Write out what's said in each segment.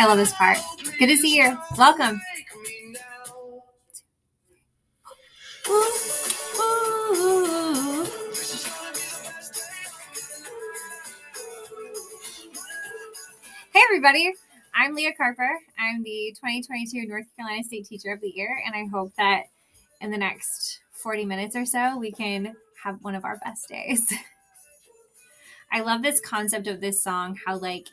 I love this part. Good to see you. Welcome. Hey, everybody. I'm Leah Carper. I'm the 2022 North Carolina State Teacher of the Year, and I hope that in the next 40 minutes or so, we can have one of our best days. I love this concept of this song, how like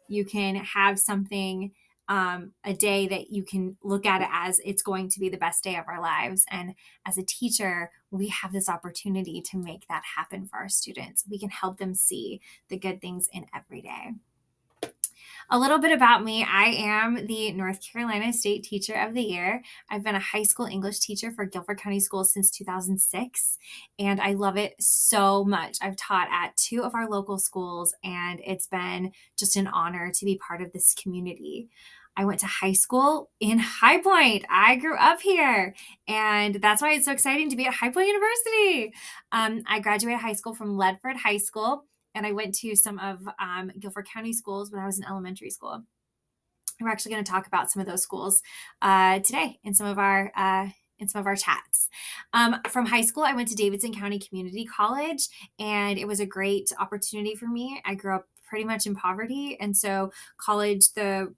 you can have something, a day that you can look at it as it's going to be the best day of our lives. And as a teacher, we have this opportunity to make that happen for our students. We can help them see the good things in every day. A little bit about me. I am the North Carolina State Teacher of the Year. I've been a high school English teacher for Guilford County Schools since 2006, and I love it so much. I've taught at 2 of our local schools, and it's been just an honor to be part of this community. I went to high school in High Point. I grew up here, and that's why it's so exciting to be at High Point University. I graduated high school from Ledford High School, and I went to some of Guilford County schools when I was in elementary school. We're actually going to talk about some of those schools today in some of our chats. From high school, I went to Davidson County Community College, and it was a great opportunity for me. I grew up pretty much in poverty, and so college, the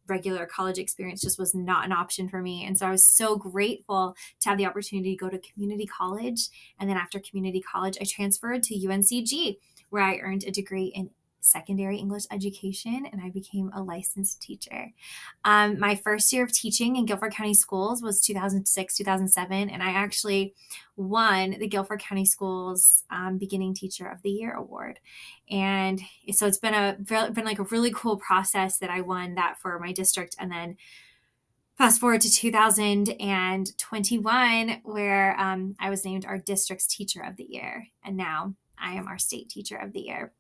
regular college experience just was not an option for me. And so I was so grateful to have the opportunity to go to community college. And then after community college, I transferred to UNCG, where I earned a degree in secondary English education, and I became a licensed teacher. My first year of teaching in Guilford County Schools was 2006, 2007, and I actually won the Guilford County Schools Beginning Teacher of the Year award. And so it's been like a really cool process that I won that for my district. And then fast forward to 2021, where I was named our district's Teacher of the Year, and now I am our state Teacher of the Year.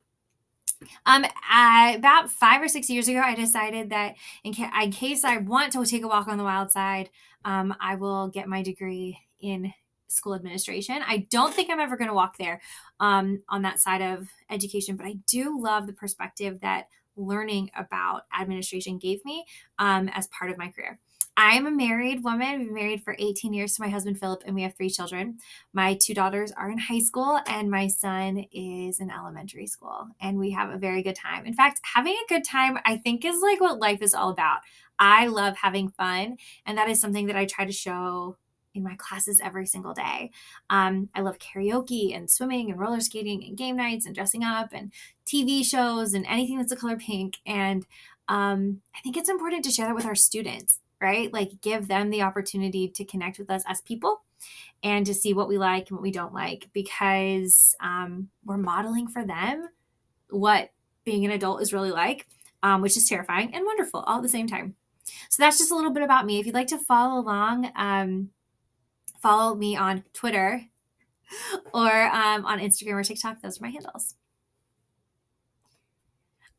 About 5 or 6 years ago, I decided that in case I want to take a walk on the wild side, I will get my degree in school administration. I don't think I'm ever going to walk there on that side of education, but I do love the perspective that learning about administration gave me as part of my career. I'm a married woman. We've been married for 18 years to my husband, Philip, and we have 3 children. My 2 daughters are in high school, and my son is in elementary school, and we have a very good time. In fact, having a good time, I think, is like what life is all about. I love having fun, and that is something that I try to show in my classes every single day. I love karaoke and swimming and roller skating and game nights and dressing up and TV shows and anything that's the color pink. And I think it's important to share that with our students, right? Like give them the opportunity to connect with us as people and to see what we like and what we don't like, because we're modeling for them what being an adult is really like, which is terrifying and wonderful all at the same time. So that's just a little bit about me. If you'd like to follow along, follow me on Twitter or on Instagram or TikTok. Those are my handles.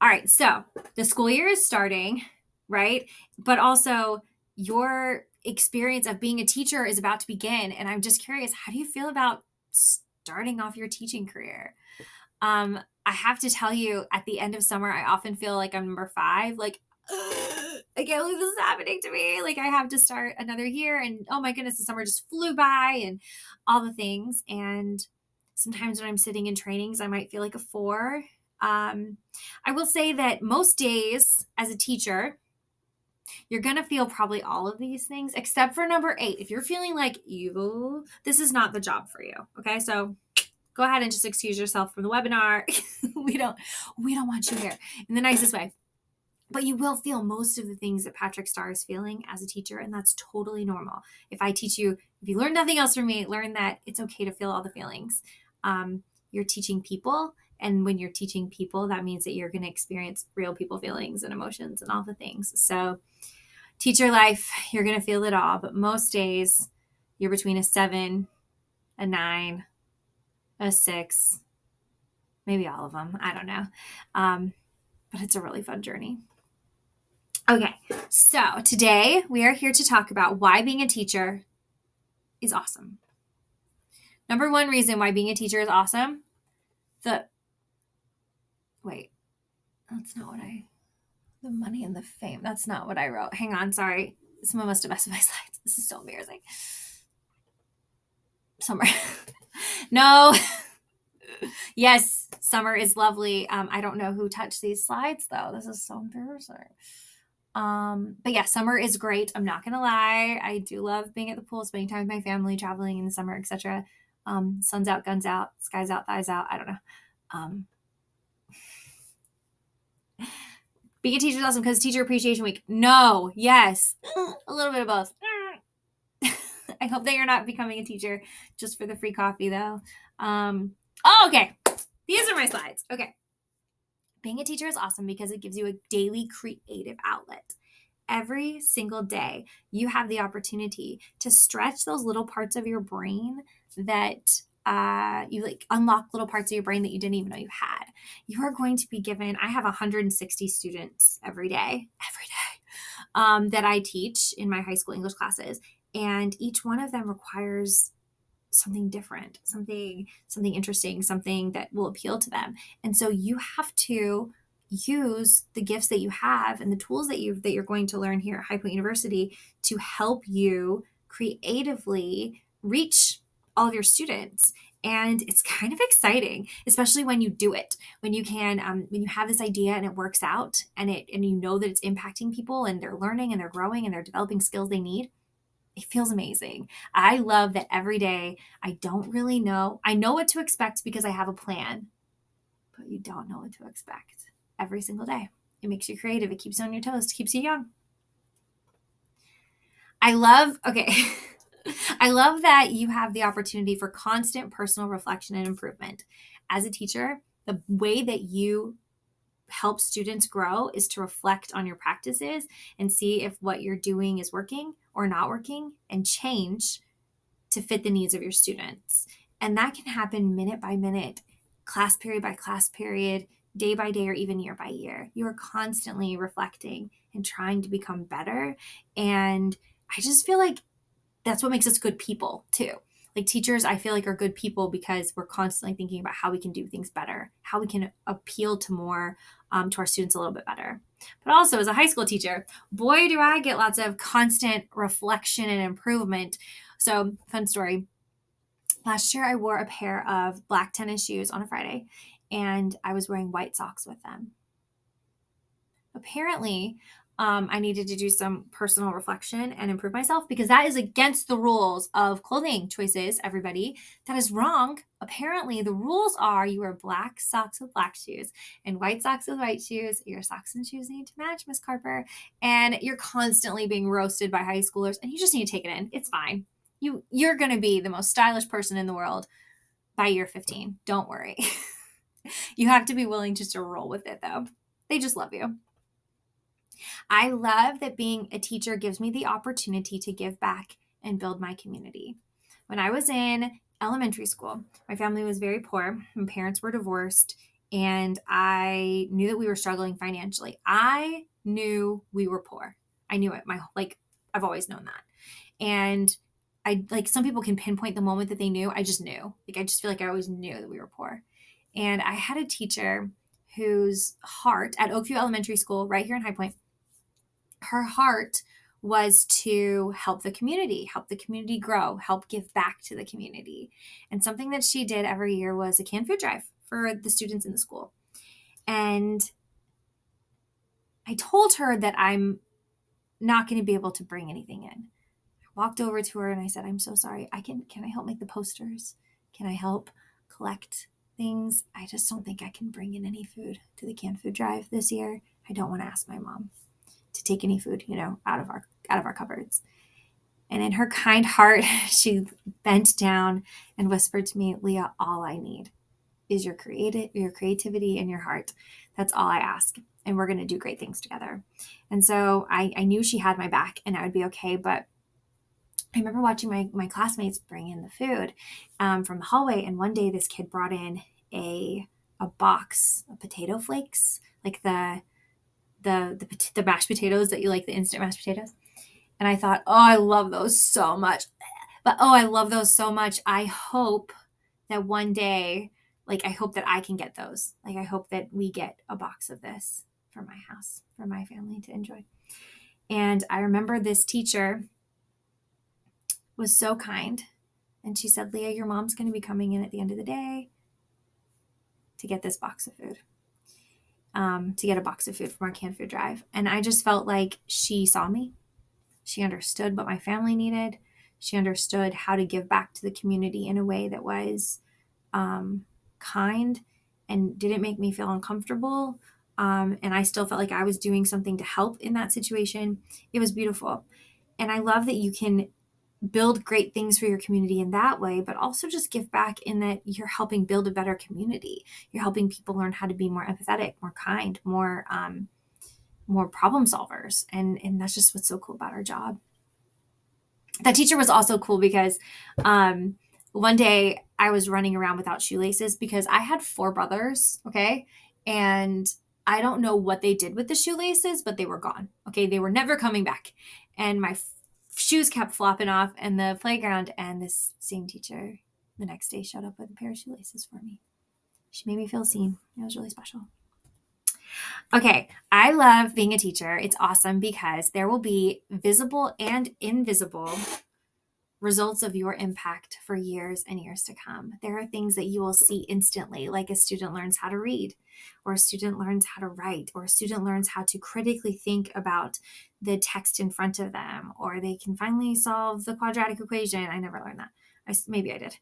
All right, so the school year is starting, right? But also your experience of being a teacher is about to begin. And I'm just curious, how do you feel about starting off your teaching career? I have to tell you, at the end of summer, I often feel like I'm number 5. Like, I can't believe this is happening to me. Like, I have to start another year. And oh my goodness, the summer just flew by and all the things. And sometimes when I'm sitting in trainings, I might feel like a 4. I will say that most days as a teacher, you're going to feel probably all of these things, except for number 8. If you're feeling like this is not the job for you. Okay. So go ahead and just excuse yourself from the webinar. we don't want you here in the nicest way, but you will feel most of the things that Patrick Starr is feeling as a teacher. And that's totally normal. If you learn nothing else from me, learn that it's okay to feel all the feelings. You're teaching people. And when you're teaching people, that means that you're going to experience real people feelings and emotions and all the things. So teacher life, you're going to feel it all. But most days you're between a 7, a 9, a 6, maybe all of them. I don't know. But it's a really fun journey. Okay, so today we are here to talk about why being a teacher is awesome. Number 1 reason why being a teacher is awesome. That's not what The money and the fame. That's not what I wrote. Hang on, sorry. Someone must have messed with my slides. This is so embarrassing. Summer. No. Yes, summer is lovely. I don't know who touched these slides though. This is so embarrassing. But yeah, summer is great. I'm not gonna lie. I do love being at the pool, spending time with my family, traveling in the summer, etc. Sun's out, guns out, skies out, thighs out. I don't know. Um, being a teacher is awesome because Teacher Appreciation Week. No, yes, a little bit of both. I hope that you're not becoming a teacher just for the free coffee though. Okay. These are my slides. Okay. Being a teacher is awesome because it gives you a daily creative outlet. Every single day, you have the opportunity to stretch those little parts of your brain that you like unlock little parts of your brain that you didn't even know you had. You are going to be given, I have 160 students every day, that I teach in my high school English classes. And each one of them requires something different, something interesting, something that will appeal to them. And so you have to use the gifts that you have and the tools that you're going to learn here at High Point University to help you creatively reach all of your students. And it's kind of exciting, especially when you do it, when you can, when you have this idea and it works out and you know that it's impacting people and they're learning and they're growing and they're developing skills they need. It feels amazing. I love that every day I don't really know. I know what to expect because I have a plan, but you don't know what to expect every single day. It makes you creative. It keeps you on your toes. It keeps you young. Okay. I love that you have the opportunity for constant personal reflection and improvement. As a teacher, the way that you help students grow is to reflect on your practices and see if what you're doing is working or not working and change to fit the needs of your students. And that can happen minute by minute, class period by class period, day by day, or even year by year. You are constantly reflecting and trying to become better. And I just feel like that's what makes us good people too. Like teachers, I feel like are good people because we're constantly thinking about how we can do things better, how we can appeal to more to our students a little bit better. But also as a high school teacher, boy, do I get lots of constant reflection and improvement. So fun story. Last year I wore a pair of black tennis shoes on a Friday and I was wearing white socks with them. Apparently, I needed to do some personal reflection and improve myself because that is against the rules of clothing choices, everybody. That is wrong. Apparently, the rules are you wear black socks with black shoes and white socks with white shoes. Your socks and shoes need to match, Miss Carper. And you're constantly being roasted by high schoolers, and you just need to take it in. It's fine. You're going to be the most stylish person in the world by year 15. Don't worry. You have to be willing just to roll with it, though. They just love you. I love that being a teacher gives me the opportunity to give back and build my community. When I was in elementary school, my family was very poor. My parents were divorced, and I knew that we were struggling financially. I knew we were poor. I knew it. I've always known that. And I like some people can pinpoint the moment that they knew. I just knew. I just feel like I always knew that we were poor. And I had a teacher whose heart at Oakview Elementary School, right here in High Point, her heart was to help the community grow, help give back to the community. And something that she did every year was a canned food drive for the students in the school. And I told her that I'm not going to be able to bring anything in. I walked over to her and I said, I'm so sorry. Can I help make the posters? Can I help collect things? I just don't think I can bring in any food to the canned food drive this year. I don't want to ask my mom to take any food, out of our cupboards. And in her kind heart, she bent down and whispered to me, Leah, all I need is your creativity and your heart. That's all I ask. And we're going to do great things together. And so I knew she had my back and I would be okay. But I remember watching my classmates bring in the food from the hallway. And one day this kid brought in a box of potato flakes, like the mashed potatoes that you like, the instant mashed potatoes. And I thought, oh, I love those so much. I love those so much. I hope that one day, I hope that I can get those. I hope that we get a box of this for my house, for my family to enjoy. And I remember this teacher was so kind. And she said, Leah, your mom's going to be coming in at the end of the day to get this box of food, to get a box of food from our canned food drive. And I just felt like she saw me. She understood what my family needed. She understood how to give back to the community in a way that was kind and didn't make me feel uncomfortable. And I still felt like I was doing something to help in that situation. It was beautiful. And I love that you can build great things for your community in that way, but also just give back in that you're helping build a better community. You're helping people learn how to be more empathetic, more kind, more problem solvers. And that's just what's so cool about our job. That teacher was also cool because one day I was running around without shoelaces because I had 4 brothers, okay? And I don't know what they did with the shoelaces, but they were gone, okay? They were never coming back. And my shoes kept flopping off in the playground, and this same teacher the next day showed up with a pair of shoelaces for me. She made me feel seen. It was really special. Okay, I love being a teacher. It's awesome because there will be visible and invisible results of your impact for years and years to come. There are things that you will see instantly, like a student learns how to read, or a student learns how to write, or a student learns how to critically think about the text in front of them, or they can finally solve the quadratic equation. I never learned that. Maybe I did.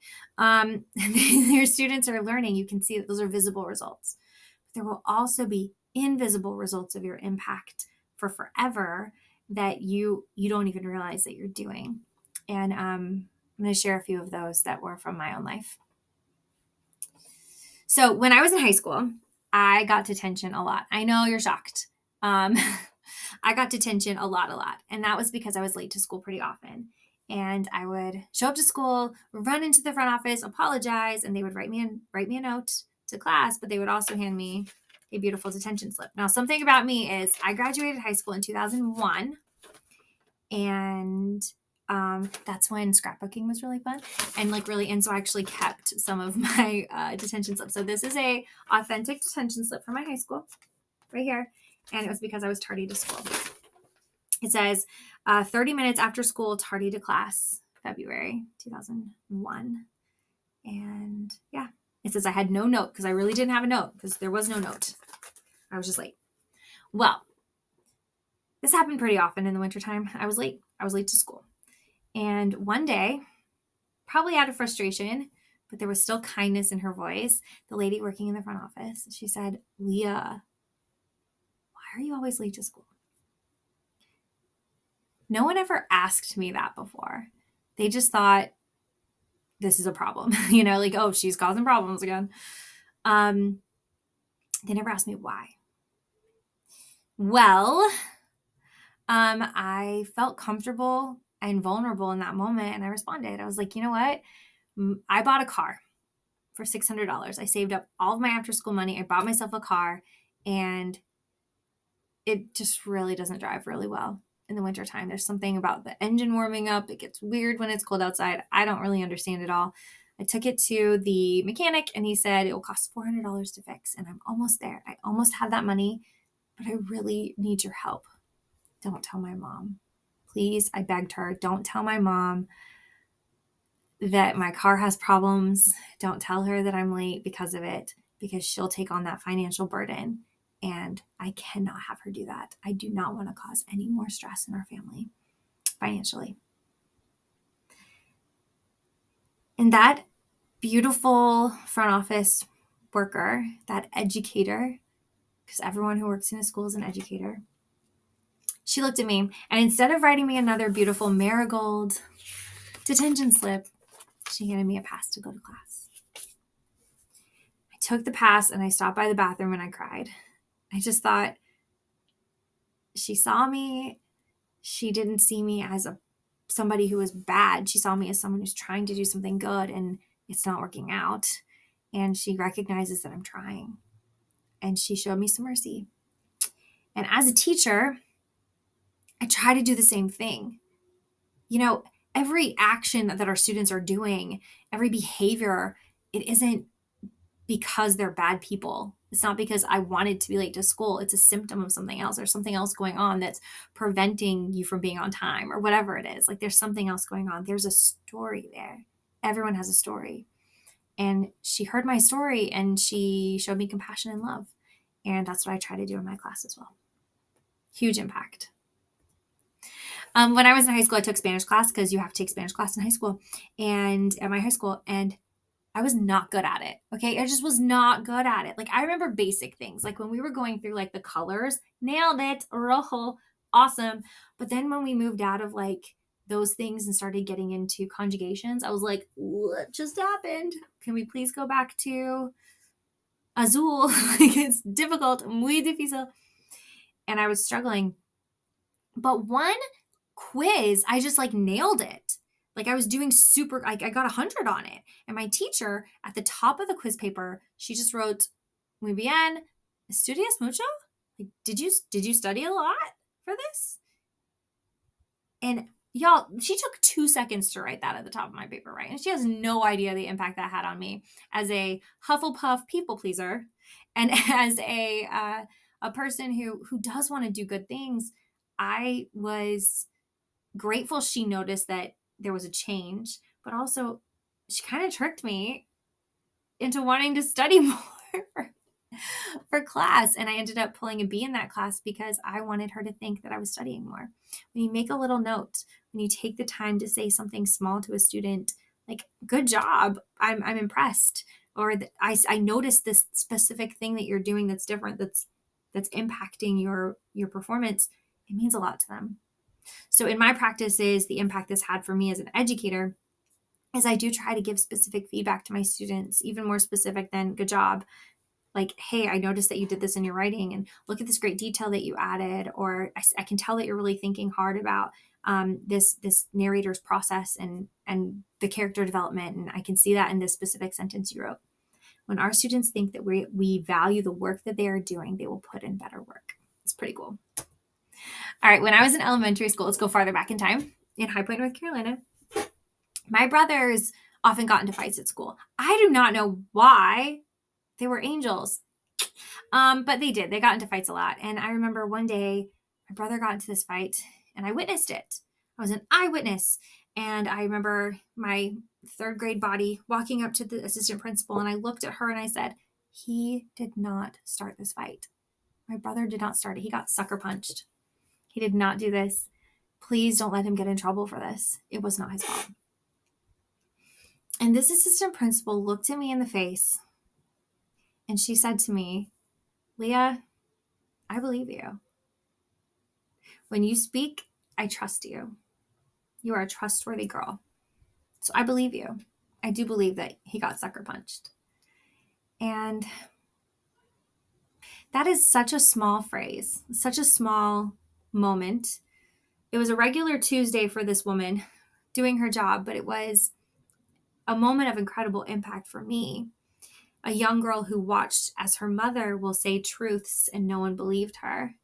Your students are learning. You can see that those are visible results. But there will also be invisible results of your impact for forever that you don't even realize that you're doing. And I'm going to share a few of those that were from my own life. So when I was in high school, I got detention a lot. I know you're shocked. I got detention a lot. And that was because I was late to school pretty often. And I would show up to school, run into the front office, apologize, and they would write me a note to class, but they would also hand me a beautiful detention slip. Now, something about me is I graduated high school in 2001. And that's when scrapbooking was really fun and so I actually kept some of my detention slips. So this is a authentic detention slip from my high school right here, and it was because I was tardy to school. It says 30 minutes after school, tardy to class, February 2001. And yeah, it says I had no note because I really didn't have a note because there was no note. I was just late. Well, this happened pretty often in the wintertime. I was late to school. And one day, probably out of frustration, but there was still kindness in her voice, the lady working in the front office, she said, Leah, why are you always late to school? No one ever asked me that before. They just thought this is a problem, oh, she's causing problems again. They never asked me why. Well, I felt comfortable and vulnerable in that moment. And I responded. I was like, you know what? I bought a car for $600. I saved up all of my after school money. I bought myself a car, and it just really doesn't drive really well in the wintertime. There's something about the engine warming up. It gets weird when it's cold outside. I don't really understand it all. I took it to the mechanic, and he said it will cost $400 to fix. And I'm almost there. I almost have that money, but I really need your help. Don't tell my mom. Please, I begged her, don't tell my mom that my car has problems. Don't tell her that I'm late because of it, because she'll take on that financial burden. And I cannot have her do that. I do not want to cause any more stress in our family financially. And that beautiful front office worker, that educator, because everyone who works in a school is an educator, she looked at me, and instead of writing me another beautiful marigold detention slip, she handed me a pass to go to class. I took the pass and I stopped by the bathroom and I cried. I just thought, she saw me. She didn't see me as somebody who was bad. She saw me as someone who's trying to do something good and it's not working out. And she recognizes that I'm trying. And she showed me some mercy. And as a teacher, I try to do the same thing. Every action that our students are doing, every behavior, it isn't because they're bad people. It's not because I wanted to be late to school. It's a symptom of something else. There's something else going on that's preventing you from being on time or whatever it is. Like there's something else going on. There's a story there. Everyone has a story. And she heard my story and she showed me compassion and love. And that's what I try to do in my class as well. Huge impact. When I was in high school, I took Spanish class because you have to take Spanish class in high school and at my high school. And I was not good at it. Okay. I just was not good at it. Like I remember basic things, like when we were going through like the colors, nailed it, rojo, awesome. But then when we moved out of like those things and started getting into conjugations, I was like, what just happened? Can we please go back to azul? Like it's difficult, muy difícil. And I was struggling. But one quiz, I just like nailed it. Like I was doing super, like I got 100 on it. And my teacher at the top of the quiz paper, she just wrote, muy bien, ¿estudias mucho? Like, did you study a lot for this? And y'all, she took 2 seconds to write that at the top of my paper, right? And she has no idea the impact that had on me as a Hufflepuff people pleaser and as a person who does want to do good things. I was grateful she noticed that there was a change, but also she kind of tricked me into wanting to study more for class. And I ended up pulling a B in that class because I wanted her to think that I was studying more. When you make a little note, when you take the time to say something small to a student, like, good job, I'm impressed. Or I noticed this specific thing that you're doing that's different, that's impacting your performance. It means a lot to them. So in my practices, the impact this had for me as an educator is I do try to give specific feedback to my students, even more specific than good job. Like, hey, I noticed that you did this in your writing and look at this great detail that you added. Or I can tell that you're really thinking hard about this narrator's process and the character development. And I can see that in this specific sentence you wrote. When our students think that we value the work that they are doing, they will put in better work. It's pretty cool. All right, when I was in elementary school, let's go farther back in time, in High Point, North Carolina, my brothers often got into fights at school. I do not know why. They were angels. But they did. They got into fights a lot. And I remember one day my brother got into this fight and I witnessed it. I was an eyewitness. And I remember my third grade body walking up to the assistant principal and I looked at her and I said, he did not start this fight. My brother did not start it. He got sucker punched. He did not do this. Please don't let him get in trouble for this. It was not his fault. And this assistant principal looked at me in the face and she said to me, Leah, I believe you. When you speak, I trust you. You are a trustworthy girl. So I believe you. I do believe that he got sucker punched. And that is such a small phrase, such a small moment. It was a regular Tuesday for this woman doing her job, but it was a moment of incredible impact for me. A young girl who watched as her mother will say truths and no one believed her.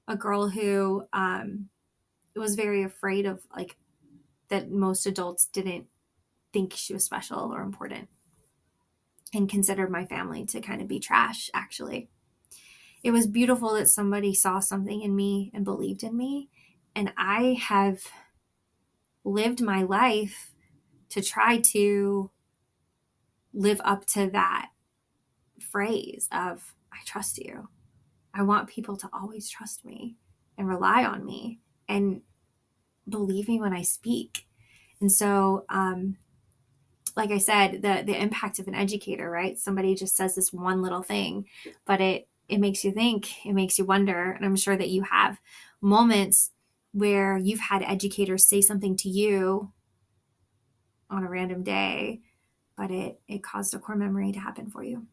A girl who was very afraid of, like, that most adults didn't think she was special or important and considered my family to kind of be trash, actually. It was beautiful that somebody saw something in me and believed in me. And I have lived my life to try to live up to that phrase of, I trust you. I want people to always trust me and rely on me and believe me when I speak. And so, like I said, the impact of an educator, right? Somebody just says this one little thing, but it makes you think, it makes you wonder. And I'm sure that you have moments where you've had educators say something to you on a random day, but it caused a core memory to happen for you.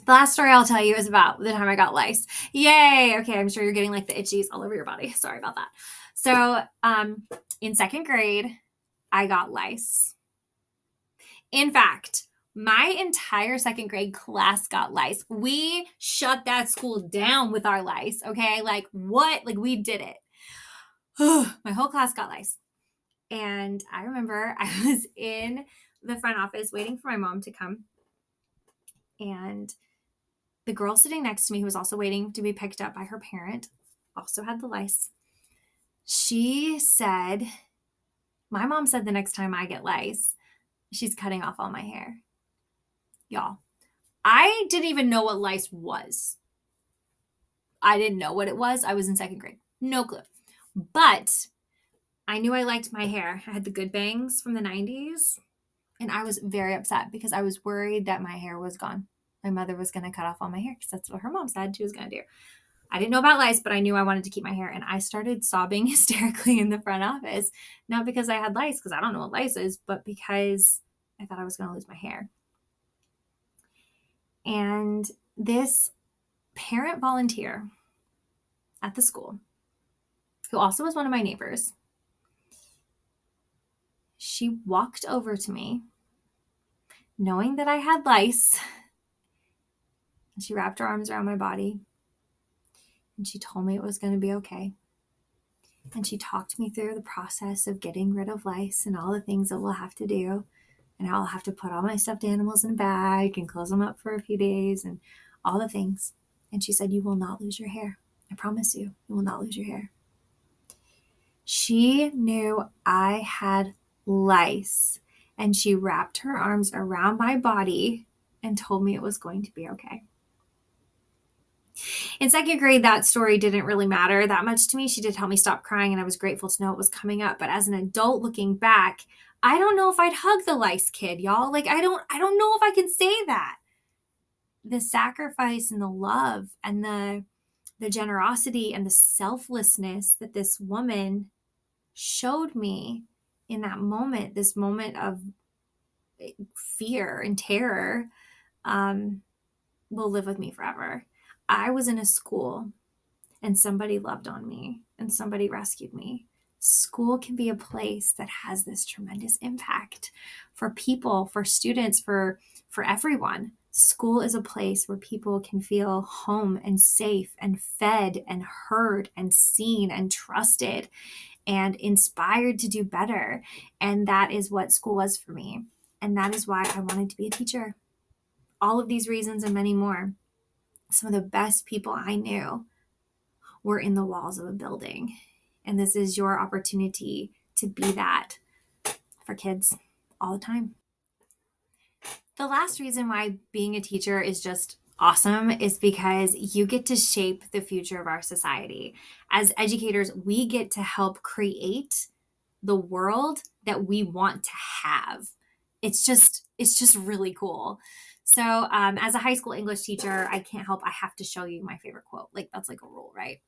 The last story I'll tell you is about the time I got lice. Yay! Okay, I'm sure you're getting like the itchies all over your body. Sorry about that. So in second grade, I got lice. In fact, my entire second grade class got lice. We shut that school down with our lice, okay? Like, what? Like, we did it. My whole class got lice. And I remember I was in the front office waiting for my mom to come. And the girl sitting next to me, who was also waiting to be picked up by her parent, also had the lice. She said, my mom said the next time I get lice, she's cutting off all my hair. Y'all, I didn't even know what lice was. I didn't know what it was. I was in second grade. No clue. But I knew I liked my hair. I had the good bangs from the 90s. And I was very upset because I was worried that my hair was gone. My mother was going to cut off all my hair because that's what her mom said she was going to do. I didn't know about lice, but I knew I wanted to keep my hair. And I started sobbing hysterically in the front office. Not because I had lice, because I don't know what lice is, but because I thought I was going to lose my hair. And this parent volunteer at the school, who also was one of my neighbors, she walked over to me knowing that I had lice. And she wrapped her arms around my body and she told me it was going to be okay. And she talked me through the process of getting rid of lice and all the things that we'll have to do. And I'll have to put all my stuffed animals in a bag and close them up for a few days and all the things. And she said, you will not lose your hair. I promise you, you will not lose your hair. She knew I had lice and she wrapped her arms around my body and told me it was going to be okay. In second grade, that story didn't really matter that much to me. She did help me stop crying and I was grateful to know it was coming up. But as an adult looking back, I don't know if I'd hug the lice kid, y'all. Like, I don't know if I can say that. The sacrifice and the love and the generosity and the selflessness that this woman showed me in that moment, this moment of fear and terror, will live with me forever. I was in a school and somebody loved on me and somebody rescued me. School can be a place that has this tremendous impact for people, for students, for everyone. School is a place where people can feel home and safe and fed and heard and seen and trusted and inspired to do better. And that is what school was for me. And that is why I wanted to be a teacher. All of these reasons and many more. Some of the best people I knew were in the walls of a building. And this is your opportunity to be that for kids all the time. The last reason why being a teacher is just awesome is because you get to shape the future of our society. As educators, we get to help create the world that we want to have. It's just really cool. So as a high school English teacher, I can't help, I have to show you my favorite quote. Like, that's like a rule, right?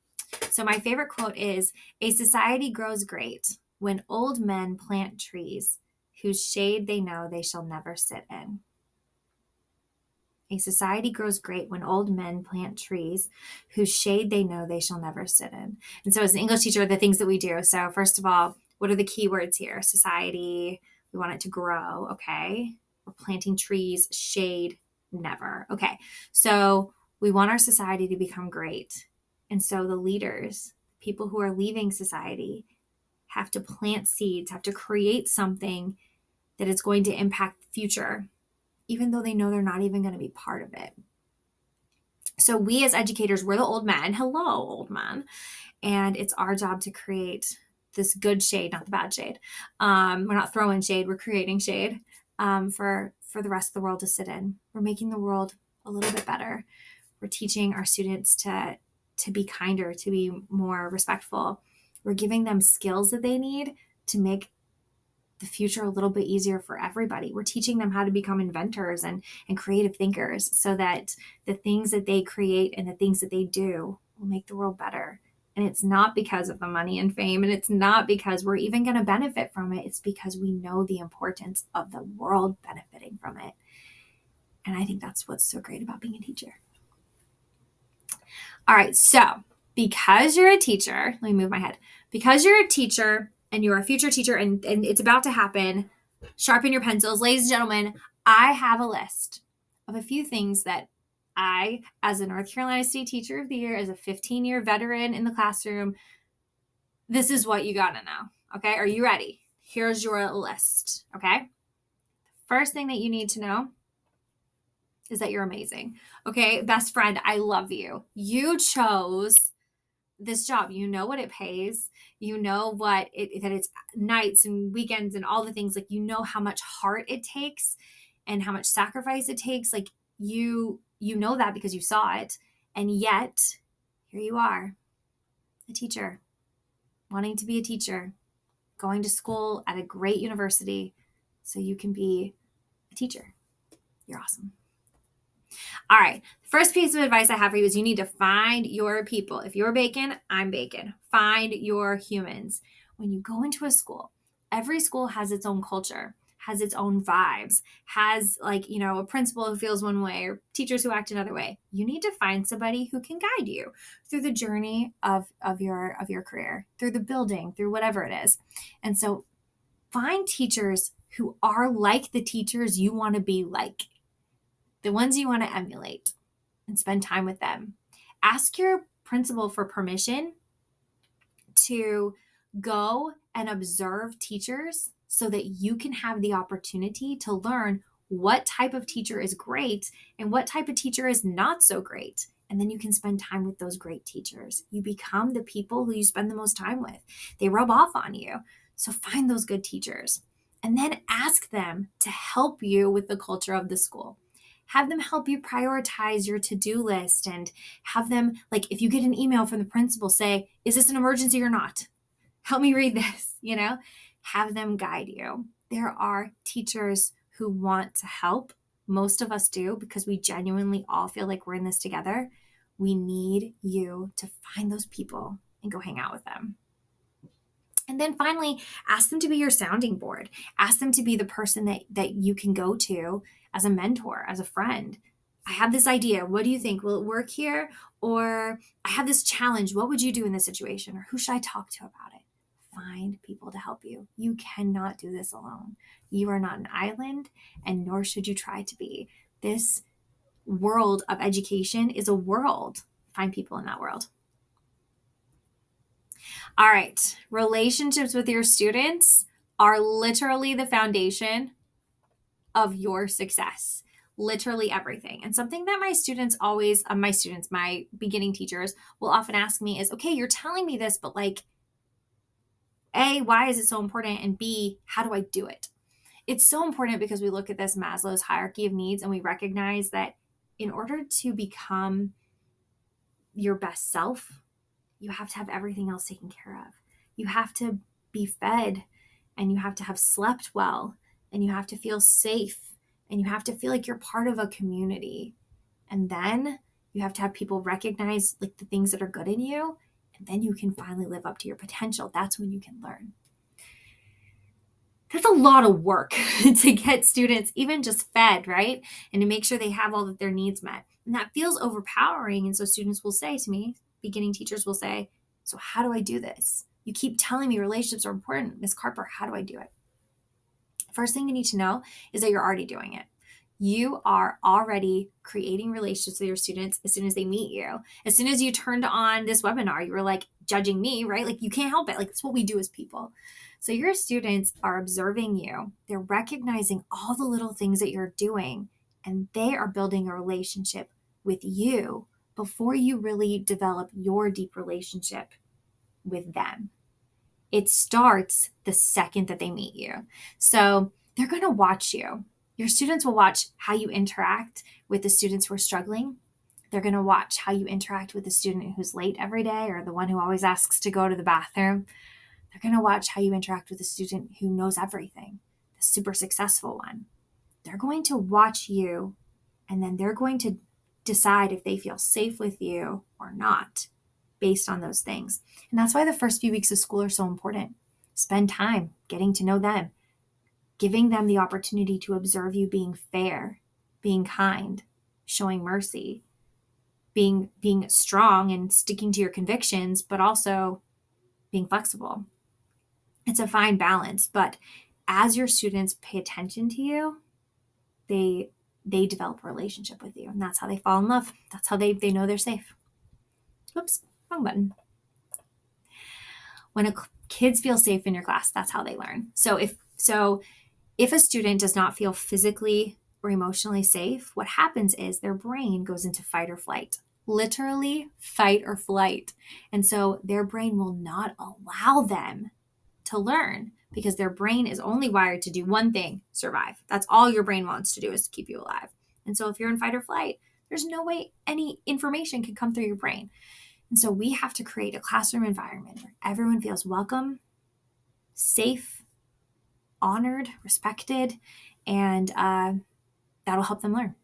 So my favorite quote is, a society grows great when old men plant trees whose shade they know they shall never sit in. A society grows great when old men plant trees whose shade they know they shall never sit in. And so as an English teacher, the things that we do. So first of all, what are the key words here? Society, we want it to grow, okay? We're planting trees, shade, never. Okay, so we want our society to become great. And so the leaders, people who are leaving society, have to plant seeds, have to create something that is going to impact the future, even though they know they're not even going to be part of it. So we as educators, we're the old men. Hello, old man. And it's our job to create this good shade, not the bad shade. We're not throwing shade, we're creating shade for the rest of the world to sit in. We're making the world a little bit better. We're teaching our students to be kinder, to be more respectful. We're giving them skills that they need to make the future a little bit easier for everybody. We're teaching them how to become inventors and creative thinkers so that the things that they create and the things that they do will make the world better. And it's not because of the money and fame, and it's not because we're even going to benefit from it. It's because we know the importance of the world benefiting from it. And I think that's what's so great about being a teacher. All right, so because you're a teacher, let me move my head. Because you're a teacher and you're a future teacher and it's about to happen, sharpen your pencils. Ladies and gentlemen, I have a list of a few things that I, as a North Carolina State Teacher of the Year, as a 15-year veteran in the classroom, this is what you got to know. Okay, are you ready? Here's your list. Okay, first thing that you need to know is that you're amazing. Okay, best friend, I love you. You chose this job. You know what it pays. You know what that it's nights and weekends and all the things. Like, you know how much heart it takes and how much sacrifice it takes. Like, you know that because you saw it. And yet here you are, a teacher, wanting to be a teacher, going to school at a great university so you can be a teacher. You're awesome. All right. First piece of advice I have for you is you need to find your people. If you're bacon, I'm bacon. Find your humans. When you go into a school, every school has its own culture, has its own vibes, has, like, a principal who feels one way or teachers who act another way. You need to find somebody who can guide you through the journey of your career, through the building, through whatever it is. And so find teachers who are like the teachers you want to be like, the ones you want to emulate, and spend time with them. Ask your principal for permission to go and observe teachers so that you can have the opportunity to learn what type of teacher is great and what type of teacher is not so great. And then you can spend time with those great teachers. You become the people who you spend the most time with. They rub off on you. So find those good teachers and then ask them to help you with the culture of the school. Have them help you prioritize your to-do list, and have them, like, if you get an email from the principal, say, is this an emergency or not? Help me read this, have them guide you. There are teachers who want to help. Most of us do, because we genuinely all feel like we're in this together. We need you to find those people and go hang out with them. And then finally, ask them to be your sounding board. Ask them to be the person that you can go to as a mentor, as a friend. I have this idea. What do you think? Will it work here? Or I have this challenge. What would you do in this situation? Or who should I talk to about it? Find people to help you. You cannot do this alone. You are not an island, and nor should you try to be. This world of education is a world. Find people in that world. All right. Relationships with your students are literally the foundation of your success. Literally everything. And something that my students always, my beginning teachers will often ask me is, okay, you're telling me this, but like, A, why is it so important? And B, how do I do it? It's so important because we look at this Maslow's hierarchy of needs and we recognize that in order to become your best self, you have to have everything else taken care of. You have to be fed, and you have to have slept well, and you have to feel safe, and you have to feel like you're part of a community. And then you have to have people recognize, like, the things that are good in you, and then you can finally live up to your potential. That's when you can learn. That's a lot of work to get students even just fed, right? And to make sure they have all of their needs met. And that feels overpowering. And so students will say to me, beginning teachers will say, so how do I do this? You keep telling me relationships are important. Ms. Carper, how do I do it? First thing you need to know is that you're already doing it. You are already creating relationships with your students as soon as they meet you. As soon as you turned on this webinar, you were like judging me, right? Like, you can't help it. Like, it's what we do as people. So your students are observing you. They're recognizing all the little things that you're doing, and they are building a relationship with you before you really develop your deep relationship with them. It starts the second that they meet you. So they're going to watch you. Your students will watch how you interact with the students who are struggling. They're going to watch how you interact with the student who's late every day, or the one who always asks to go to the bathroom. They're going to watch how you interact with the student who knows everything, the super successful one. They're going to watch you, and then they're going to decide if they feel safe with you or not based on those things. And that's why the first few weeks of school are so important. Spend time getting to know them, giving them the opportunity to observe you being fair, being kind, showing mercy, being strong and sticking to your convictions, but also being flexible. It's a fine balance, but as your students pay attention to you, they develop a relationship with you, and that's how they fall in love. That's how they know they're safe. Oops, wrong button. When kids feel safe in your class, that's how they learn. So if a student does not feel physically or emotionally safe, what happens is their brain goes into fight or flight, literally fight or flight. And so their brain will not allow them to learn because their brain is only wired to do one thing: survive. That's all your brain wants to do, is to keep you alive. And so if you're in fight or flight, there's no way any information can come through your brain. And so we have to create a classroom environment where everyone feels welcome, safe, honored, respected, and that'll help them learn.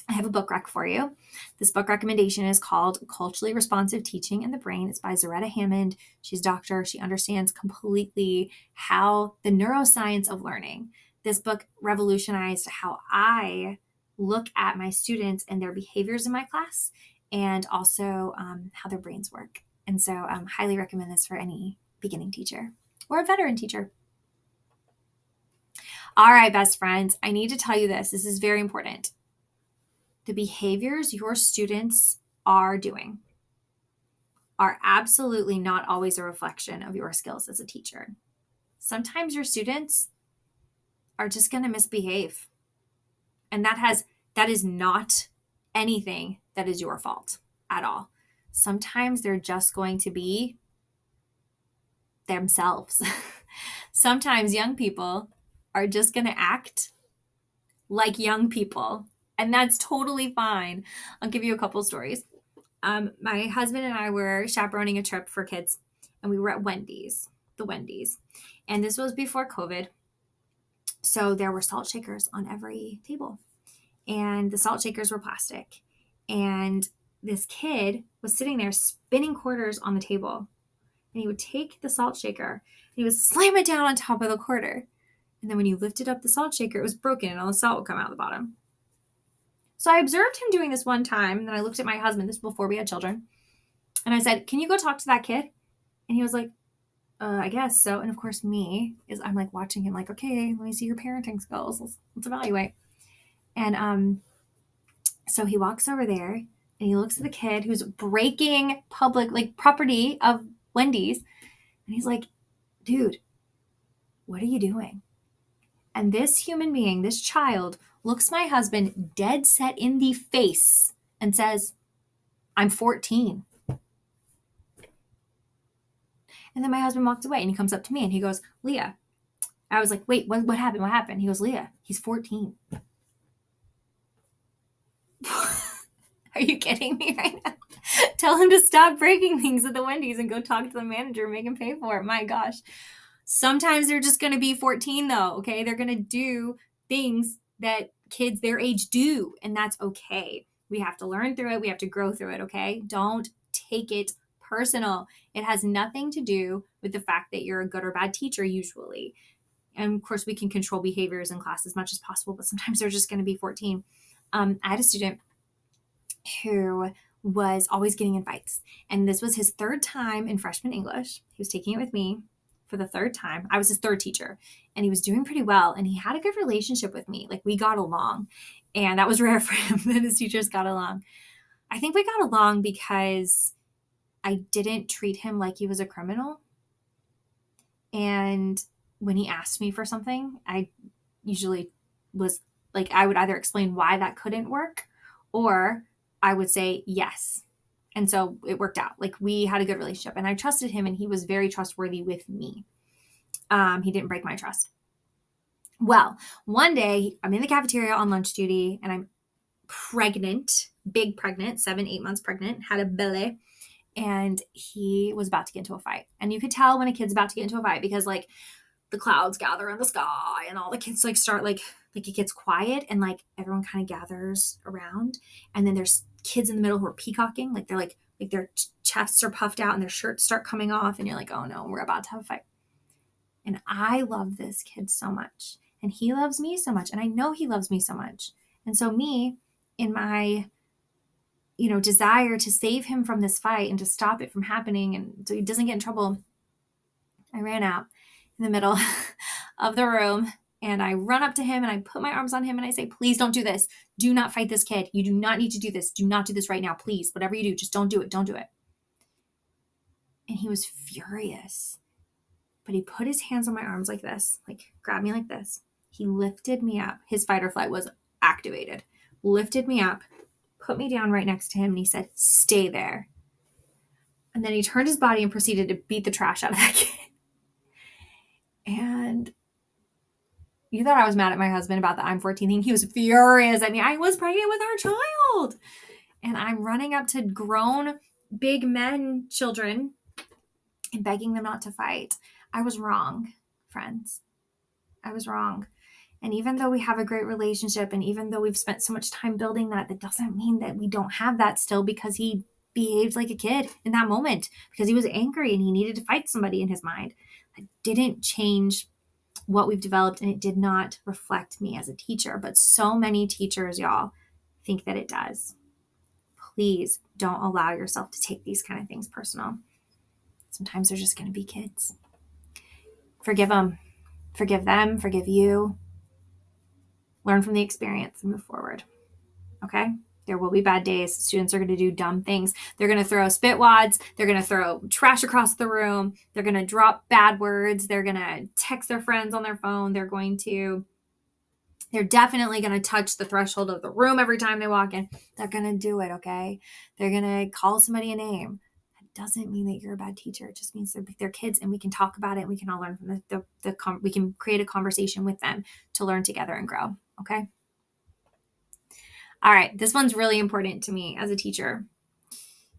I have a book rec for you. This book recommendation is called Culturally Responsive Teaching in the Brain. It's by Zaretta Hammond. She's a doctor. She understands completely how the neuroscience of learning. This book revolutionized how I look at my students and their behaviors in my class, and also how their brains work. And so I highly recommend this for any beginning teacher or a veteran teacher. All right, best friends, I need to tell you this. This is very important. The behaviors your students are doing are absolutely not always a reflection of your skills as a teacher. Sometimes your students are just going to misbehave. And that is not anything that is your fault at all. Sometimes they're just going to be themselves. Sometimes young people are just going to act like young people, and that's totally fine. I'll give you a couple stories. My husband and I were chaperoning a trip for kids, and we were at the Wendy's. And this was before COVID. So there were salt shakers on every table, and the salt shakers were plastic. And this kid was sitting there spinning quarters on the table, and he would take the salt shaker and he would slam it down on top of the quarter. And then when you lifted up the salt shaker, it was broken and all the salt would come out the bottom. So I observed him doing this one time. And then I looked at my husband, this was before we had children. And I said, "Can you go talk to that kid?" And he was like, I guess so. And of course I'm like watching him like, okay, let me see your parenting skills. Let's evaluate. And so he walks over there and he looks at the kid who's breaking public, like, property of Wendy's. And he's like, "Dude, what are you doing?" And this human being, this child, looks my husband dead set in the face and says, "I'm 14. And then my husband walks away and he comes up to me and he goes, "Leah." I was like, "Wait, what happened? What happened?" He goes, "Leah, he's 14. Are you kidding me right now? Tell him to stop breaking things at the Wendy's and go talk to the manager and make him pay for it. My gosh. Sometimes they're just going to be 14 though, okay? They're going to do things that kids their age do, and that's okay. We have to learn through it. We have to grow through it, okay? Don't take it personal. It has nothing to do with the fact that you're a good or bad teacher usually. And of course, we can control behaviors in class as much as possible, but sometimes they're just going to be 14. I had a student who was always getting in fights. And this was his third time in freshman English. He was taking it with me for the third time. I was his third teacher, and he was doing pretty well. And he had a good relationship with me. Like, we got along, and that was rare for him that his teachers got along. I think we got along because I didn't treat him like he was a criminal. And when he asked me for something, I usually was like, I would either explain why that couldn't work, or I would say yes. And so it worked out. Like, we had a good relationship, and I trusted him, and he was very trustworthy with me. He didn't break my trust. Well, one day I'm in the cafeteria on lunch duty, and I'm pregnant, big pregnant, 7-8 months pregnant, had a belly, and he was about to get into a fight. And you could tell when a kid's about to get into a fight because, like, the clouds gather in the sky and all the kids like start like it gets quiet, and like everyone kind of gathers around, and then there's kids in the middle who are peacocking, like they're like their chests are puffed out and their shirts start coming off, and you're like, oh no, we're about to have a fight. And I love this kid so much, and he loves me so much, and I know he loves me so much. And so me, in my desire to save him from this fight and to stop it from happening and so he doesn't get in trouble, I ran out in the middle of the room, and I run up to him and I put my arms on him and I say, "Please don't do this. Do not fight this kid. You do not need to do this. Do not do this right now. Please, whatever you do, just don't do it. Don't do it." And he was furious, but he put his hands on my arms like this, like grabbed me like this. He lifted me up. His fight or flight was activated, lifted me up, put me down right next to him, and he said, "Stay there." And then he turned his body and proceeded to beat the trash out of that kid. And you thought I was mad at my husband about the I'm 14 thing. He was furious at me. I was pregnant with our child. And I'm running up to grown big men, children, and begging them not to fight. I was wrong, friends. I was wrong. And even though we have a great relationship, and even though we've spent so much time building that, that doesn't mean that we don't have that still, because he behaved like a kid in that moment because he was angry and he needed to fight somebody in his mind. It didn't change what we've developed, and it did not reflect me as a teacher. But so many teachers, y'all, think that it does. Please don't allow yourself to take these kind of things personal. Sometimes they're just going to be kids. Forgive them. Forgive them. Forgive you. Learn from the experience and move forward. Okay? There will be bad days. Students are going to do dumb things. They're going to throw spit wads. They're going to throw trash across the room. They're going to drop bad words. They're going to text their friends on their phone. They're definitely going to touch the threshold of the room every time they walk in. They're going to do it, okay? They're going to call somebody a name. That doesn't mean that you're a bad teacher. It just means they're kids, and we can talk about it. We can all learn from we can create a conversation with them to learn together and grow, okay? All right, this one's really important to me as a teacher.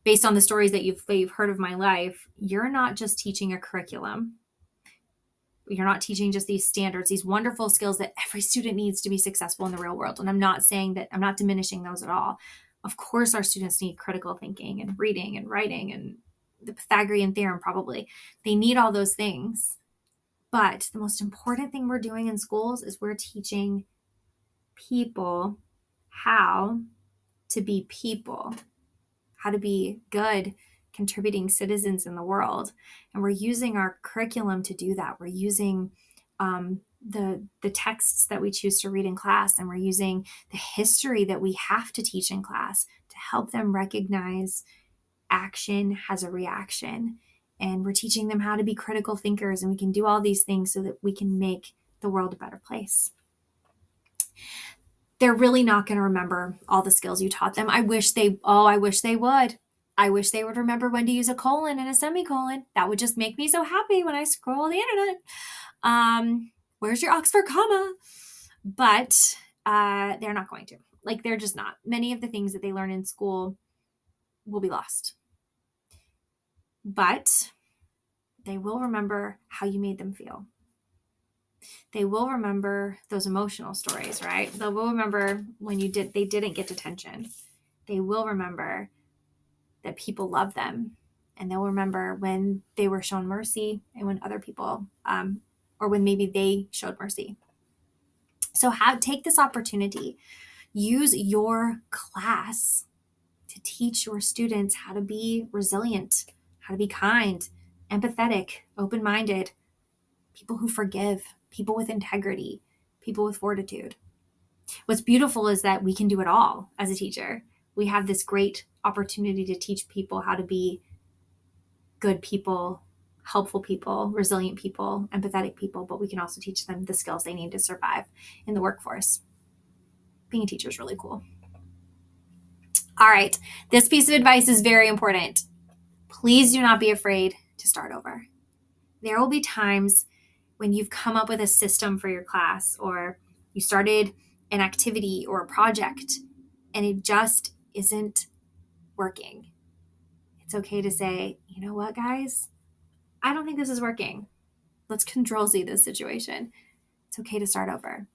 Based on the stories that you've heard of my life, you're not just teaching a curriculum. You're not teaching just these standards, these wonderful skills that every student needs to be successful in the real world. And I'm not saying that, I'm not diminishing those at all. Of course, our students need critical thinking and reading and writing and the Pythagorean theorem, probably. They need all those things. But the most important thing we're doing in schools is we're teaching people how to be people, how to be good, contributing citizens in the world. And we're using our curriculum to do that. We're using the texts that we choose to read in class, and we're using the history that we have to teach in class to help them recognize action has a reaction. And we're teaching them how to be critical thinkers, and we can do all these things so that we can make the world a better place. They're really not going to remember all the skills you taught them. I wish they would. I wish they would remember when to use a colon and a semicolon. That would just make me so happy when I scroll the internet. Where's your Oxford comma? But they're not going to. Like, they're just not. Many of the things that they learn in school will be lost. But they will remember how you made them feel. They will remember those emotional stories, right? They will remember when they didn't get detention. They will remember that people love them, and they'll remember when they were shown mercy and when other people, or when maybe they showed mercy. So take this opportunity, use your class to teach your students how to be resilient, how to be kind, empathetic, open-minded, people who forgive, people with integrity, people with fortitude. What's beautiful is that we can do it all as a teacher. We have this great opportunity to teach people how to be good people, helpful people, resilient people, empathetic people, but we can also teach them the skills they need to survive in the workforce. Being a teacher is really cool. All right, this piece of advice is very important. Please do not be afraid to start over. There will be times when you've come up with a system for your class, or you started an activity or a project and it just isn't working. It's okay to say, you know what, guys? I don't think this is working. Let's Control-Z this situation. It's okay to start over.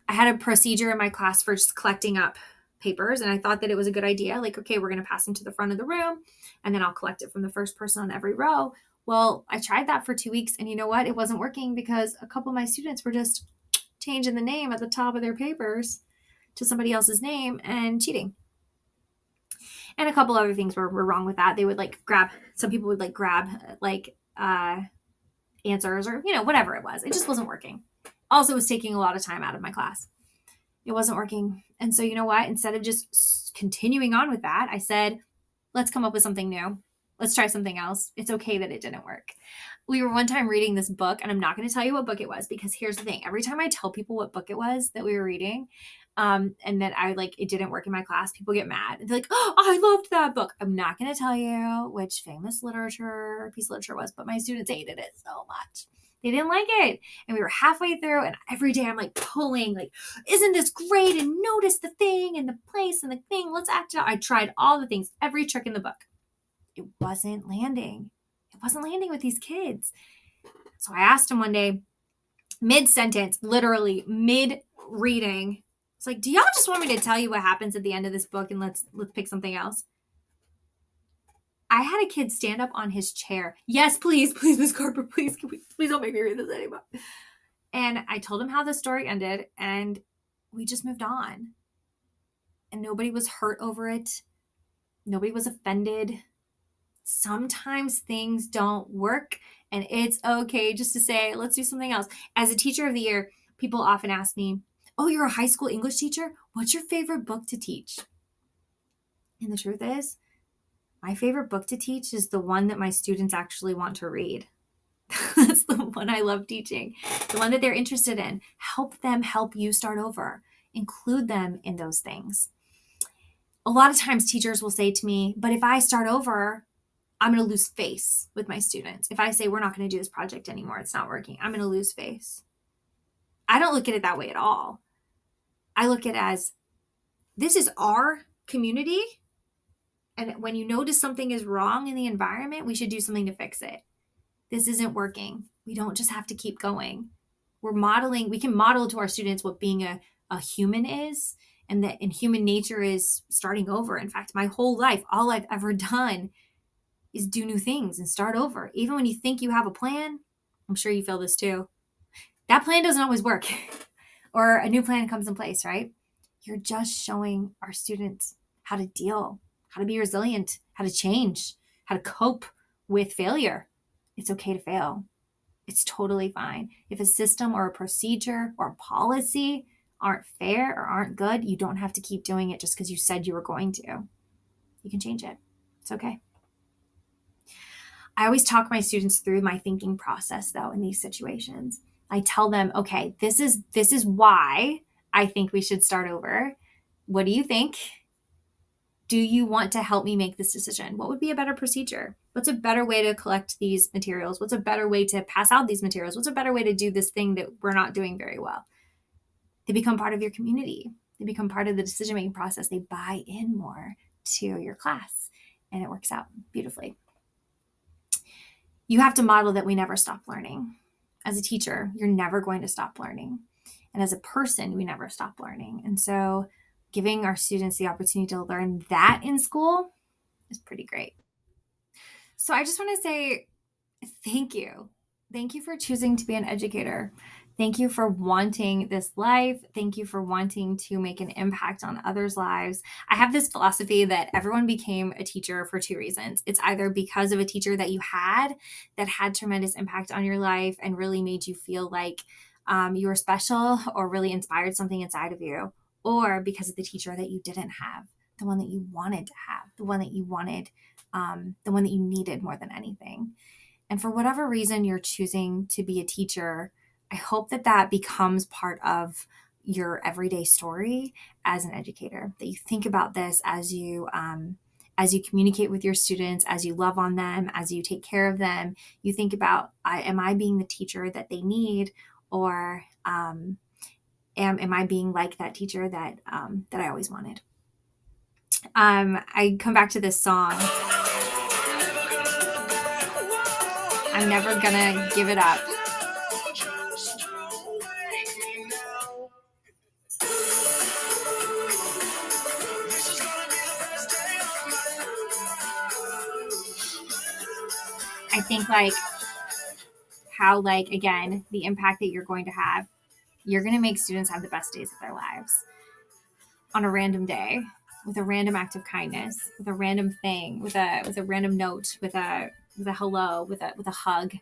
I had a procedure in my class for just collecting up papers, and I thought that it was a good idea. Like, okay, we're going to pass them to the front of the room, and then I'll collect it from the first person on every row. Well, I tried that for 2 weeks, and you know what? It wasn't working because a couple of my students were just changing the name at the top of their papers to somebody else's name and cheating. And a couple other things were wrong with that. They would some people would grab answers or, whatever it was. It just wasn't working. Also, it was taking a lot of time out of my class. It wasn't working. And so, you know what? Instead of just continuing on with that, I said, let's come up with something new. Let's try something else. It's okay that it didn't work. We were one time reading this book, and I'm not going to tell you what book it was, because here's the thing. Every time I tell people what book it was that we were reading, and that it didn't work in my class, people get mad. They're like, oh, I loved that book. I'm not going to tell you which famous piece of literature was, but my students hated it so much. They didn't like it. And we were halfway through, and every day I'm like pulling, like, isn't this great? And notice the thing and the place and the thing. Let's act it out. I tried all the things, every trick in the book. It wasn't landing. It wasn't landing with these kids. So I asked him one day, mid-sentence, literally mid-reading, it's like, do y'all just want me to tell you what happens at the end of this book, and let's pick something else? I had a kid stand up on his chair. Yes, please, Miss Carper, please don't make me read this anymore. And I told him how the story ended, and we just moved on. And nobody was hurt over it. Nobody was offended. Sometimes things don't work, and it's okay just to say, let's do something else. As a teacher of the year, people often ask me, oh, you're a high school English teacher? What's your favorite book to teach? And the truth is, my favorite book to teach is the one that my students actually want to read. That's the one I love teaching, the one that they're interested in. Help them help you start over. Include them in those things. A lot of times teachers will say to me, but if I start over, I'm going to lose face with my students. If I say, we're not going to do this project anymore, it's not working, I'm going to lose face. I don't look at it that way at all. I look at it as, this is our community. And when you notice something is wrong in the environment, we should do something to fix it. This isn't working. We don't just have to keep going. We can model to our students what being a human is, and that in human nature is starting over. In fact, my whole life, all I've ever done is do new things and start over. Even when you think you have a plan, I'm sure you feel this too. That plan doesn't always work or a new plan comes in place, right? You're just showing our students how to deal, how to be resilient, how to change, how to cope with failure. It's okay to fail. It's totally fine. If a system or a procedure or a policy aren't fair or aren't good, you don't have to keep doing it just because you said you were going to. You can change it. It's okay. I always talk my students through my thinking process, though, in these situations. I tell them, okay, this is why I think we should start over. What do you think? Do you want to help me make this decision? What would be a better procedure? What's a better way to collect these materials? What's a better way to pass out these materials? What's a better way to do this thing that we're not doing very well? They become part of your community. They become part of the decision-making process. They buy in more to your class, and it works out beautifully. You have to model that we never stop learning. As a teacher, you're never going to stop learning. And as a person, we never stop learning. And so giving our students the opportunity to learn that in school is pretty great. So I just want to say thank you. Thank you for choosing to be an educator. Thank you for wanting this life. Thank you for wanting to make an impact on others' lives. I have this philosophy that everyone became a teacher for two reasons. It's either because of a teacher that you had that had tremendous impact on your life and really made you feel like you were special or really inspired something inside of you, or because of the teacher that you didn't have, the one that you wanted to have, the one that you wanted, the one that you needed more than anything. And for whatever reason you're choosing to be a teacher, I hope that that becomes part of your everyday story as an educator, that you think about this as you communicate with your students, as you love on them, as you take care of them. You think about, am I being the teacher that they need, or am I being like that teacher that I always wanted? I come back to this song. I'm never gonna give it up. I think how again, the impact that you're going to have, you're going to make students have the best days of their lives on a random day, with a random act of kindness, with a random thing, with a random note, with a hello, with a hug,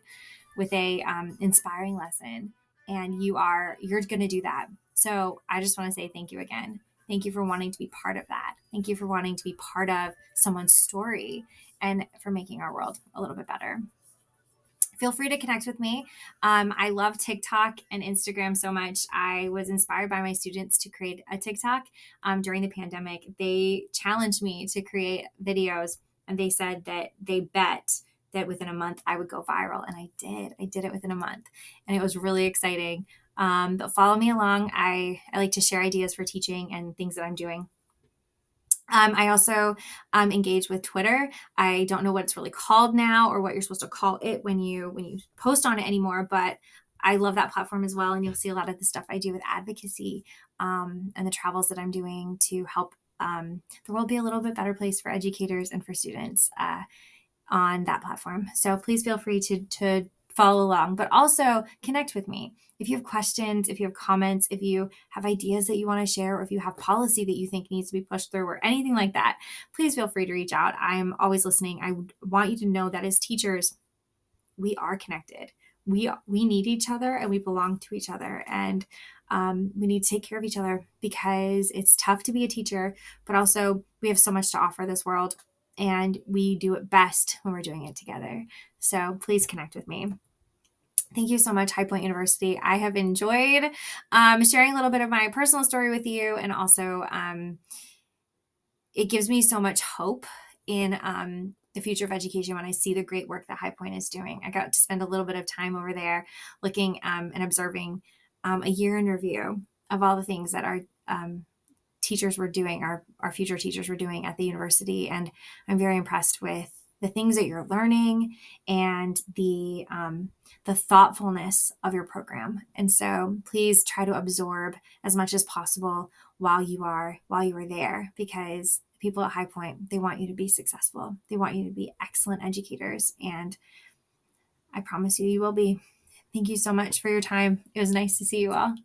with a inspiring lesson. And you're going to do that. So I just want to say thank you again. Thank you for wanting to be part of that. Thank you for wanting to be part of someone's story and for making our world a little bit better. Feel free to connect with me. I love TikTok and Instagram so much. I was inspired by my students to create a TikTok during the pandemic. They challenged me to create videos, and they said that they bet that within a month I would go viral. And I did. I did it within a month, and it was really exciting. But follow me along. I like to share ideas for teaching and things that I'm doing. I also engage with Twitter. I don't know what it's really called now or what you're supposed to call it when you post on it anymore, but I love that platform as well. And you'll see a lot of the stuff I do with advocacy and the travels that I'm doing to help the world be a little bit better place for educators and for students on that platform. So please feel free to follow along, but also connect with me. If you have questions, if you have comments, if you have ideas that you want to share, or if you have policy that you think needs to be pushed through or anything like that, please feel free to reach out. I'm always listening. I want you to know that as teachers, we are connected. We need each other and we belong to each other. And we need to take care of each other because it's tough to be a teacher, but also we have so much to offer this world and we do it best when we're doing it together. So please connect with me. Thank you so much, High Point University. I have enjoyed sharing a little bit of my personal story with you, and also it gives me so much hope in the future of education when I see the great work that High Point is doing. I got to spend a little bit of time over there looking and observing a year in review of all the things that our teachers were doing, our future teachers were doing at the university. And I'm very impressed with the things that you're learning and the thoughtfulness of your program. And so please try to absorb as much as possible while you are there, because people at High Point, they want you to be successful. They want you to be excellent educators. And I promise you, you will be. Thank you so much for your time. It was nice to see you all.